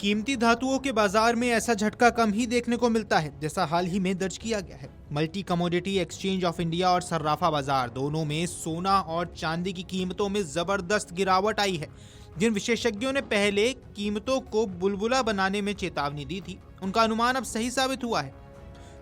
कीमती धातुओं के बाजार में ऐसा झटका कम ही देखने को मिलता है जैसा हाल ही में दर्ज किया गया है। Multi commodity exchange of India और सर्राफा बाजार दोनों में सोना और चांदी की कीमतों में जबरदस्त गिरावट आई है। जिन विशेषज्ञों ने पहले कीमतों को बुलबुला बनाने में चेतावनी दी थी, उनका अनुमान अब सही साबित हुआ है।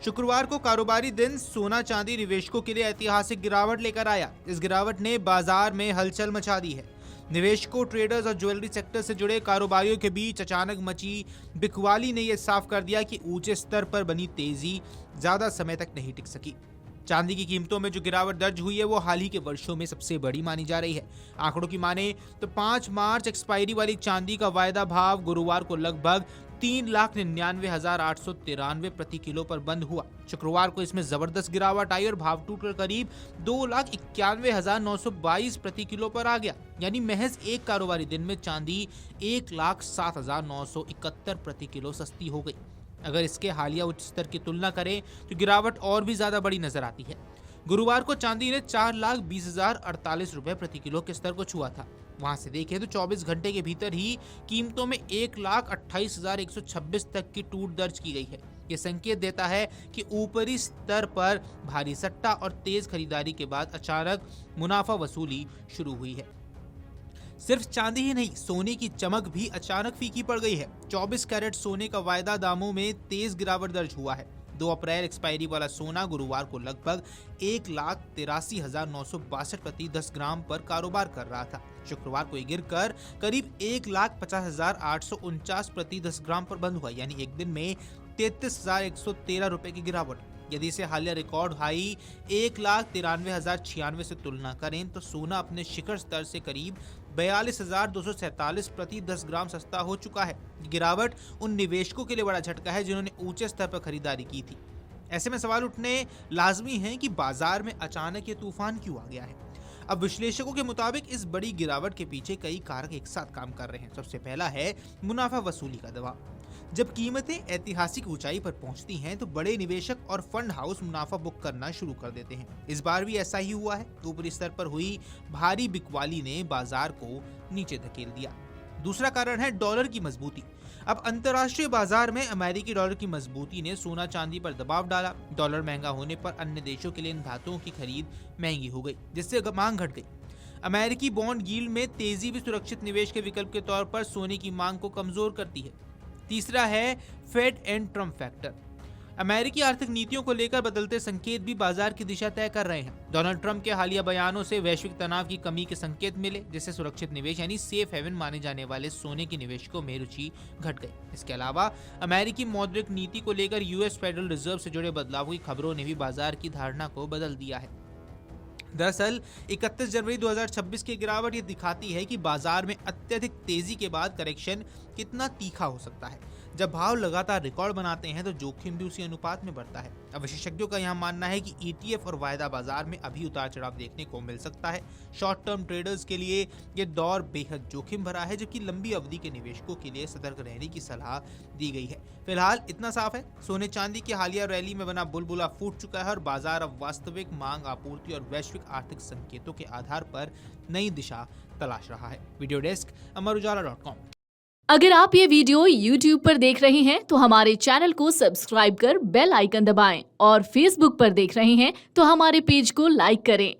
शुक्रवार को कारोबारी दिन सोना चांदी निवेशकों के लिए ऐतिहासिक गिरावट लेकर आया। इस गिरावट ने बाजार में हलचल मचा दी है। निवेशकों, ट्रेडर्स और ज्वेलरी सेक्टर से जुड़े कारोबारियों के बीच अचानक मची बिकवाली ने यह साफ कर दिया कि ऊंचे स्तर पर बनी तेजी ज्यादा समय तक नहीं टिक सकी। चांदी की कीमतों में जो गिरावट दर्ज हुई है वो हाल ही के वर्षों में सबसे बड़ी मानी जा रही है। आंकड़ों की माने तो 5 मार्च एक्सपायरी वाली चांदी का वायदा भाव गुरुवार को लगभग 3,99,893 प्रति किलो पर बंद हुआ। शुक्रवार को इसमें जबरदस्त गिरावट आई और भाव टूटकर करीब 2,91,922 प्रति किलो पर आ गया। यानी महज एक कारोबारी दिन में चांदी 1,07,971 प्रति किलो सस्ती हो गई। अगर इसके हालिया उच्च स्तर की तुलना करें तो गिरावट और भी ज्यादा बड़ी नजर आती है। गुरुवार को चांदी ने 4,20,048 रुपए प्रति किलो के स्तर को छुआ था। वहां से देखें तो 24 घंटे के भीतर ही कीमतों में 1,28,126 तक की टूट दर्ज की गई है। ये संकेत देता है कि ऊपरी स्तर पर भारी सट्टा और तेज खरीदारी के बाद अचानक मुनाफा वसूली शुरू हुई है। सिर्फ चांदी ही नहीं, सोने की चमक भी अचानक फीकी पड़ गई है। 24 कैरेट सोने का वायदा दामों में तेज गिरावट दर्ज हुआ है। 2 अप्रैल एक्सपायरी वाला सोना गुरुवार को लगभग 1,83,962 प्रति 10 ग्राम पर कारोबार कर रहा था। शुक्रवार को ये गिरकर करीब 1,50,849 प्रति 10 ग्राम पर बंद हुआ। यानी एक दिन में 33,113 रुपए की गिरावट। यदि इसे हालिया रिकॉर्ड हाई 1,93,096 से तुलना करें तो सोना अपने शिखर स्तर से करीब 42,247 प्रति 10 ग्राम सस्ता हो चुका है। गिरावट उन निवेशकों के लिए बड़ा झटका है जिन्होंने ऊंचे स्तर पर खरीदारी की थी। ऐसे में सवाल उठने लाजमी हैं कि बाजार में अचानक ये तूफान क्यों आ गया है। अब विश्लेषकों के मुताबिक इस बड़ी गिरावट के पीछे कई कारक एक साथ काम कर रहे हैं। सबसे पहला है मुनाफा वसूली का दबाव। जब कीमतें ऐतिहासिक ऊंचाई पर पहुंचती हैं तो बड़े निवेशक और फंड हाउस मुनाफा बुक करना शुरू कर देते हैं। इस बार भी ऐसा ही हुआ है। ऊपरी स्तर पर हुई भारी बिकवाली ने बाजार को नीचे धकेल दिया। दूसरा कारण है डॉलर की मजबूती। अब अंतर्राष्ट्रीय बाजार में अमेरिकी डॉलर की मजबूती ने सोना चांदी पर दबाव डाला। डॉलर महंगा होने पर अन्य देशों के लिए इन धातुओं की खरीद महंगी हो गई, जिससे मांग घट गई। अमेरिकी बॉन्ड यील्ड में तेजी भी सुरक्षित निवेश के विकल्प के तौर पर सोने की मांग को कमजोर करती है। तीसरा है फेड एंड ट्रम्प फैक्टर। अमेरिकी आर्थिक नीतियों को लेकर बदलते संकेत भी बाजार की दिशा तय कर रहे हैं। डोनाल्ड ट्रंप के हालिया बयानों से वैश्विक तनाव की कमी के संकेत मिले, जिससे सुरक्षित निवेश यानी सेफ हेवन माने जाने वाले सोने के निवेशकों में रुचि घट गई। इसके अलावा अमेरिकी मौद्रिक नीति को लेकर यूएस फेडरल रिजर्व से जुड़े बदलावों की खबरों ने भी बाजार की धारणा को बदल दिया है। दरअसल 31 जनवरी 2026 की गिरावट ये दिखाती है कि बाजार में अत्यधिक तेजी के बाद करेक्शन कितना तीखा हो सकता है। जब भाव लगातार रिकॉर्ड बनाते हैं तो जोखिम भी उसी अनुपात में बढ़ता है। अब विशेषज्ञों का यह मानना है कि ईटीएफ और वायदा बाजार में अभी उतार चढ़ाव देखने को मिल सकता है। शॉर्ट टर्म ट्रेडर्स के लिए ये दौर बेहद जोखिम भरा है, जबकि लंबी अवधि के निवेशकों के लिए सतर्क रहने की सलाह दी गई है। फिलहाल इतना साफ है, सोने चांदी की हालिया रैली में बना बुलबुला फूट चुका है और बाजार अब वास्तविक मांग, आपूर्ति और वैश्विक आर्थिक संकेतों के आधार पर नई दिशा तलाश रहा है। वीडियो डेस्क अमरुजाला.com। अगर आप ये वीडियो YouTube पर देख रहे हैं तो हमारे चैनल को सब्सक्राइब कर बेल आइकन दबाएं और Facebook पर देख रहे हैं तो हमारे पेज को लाइक करें।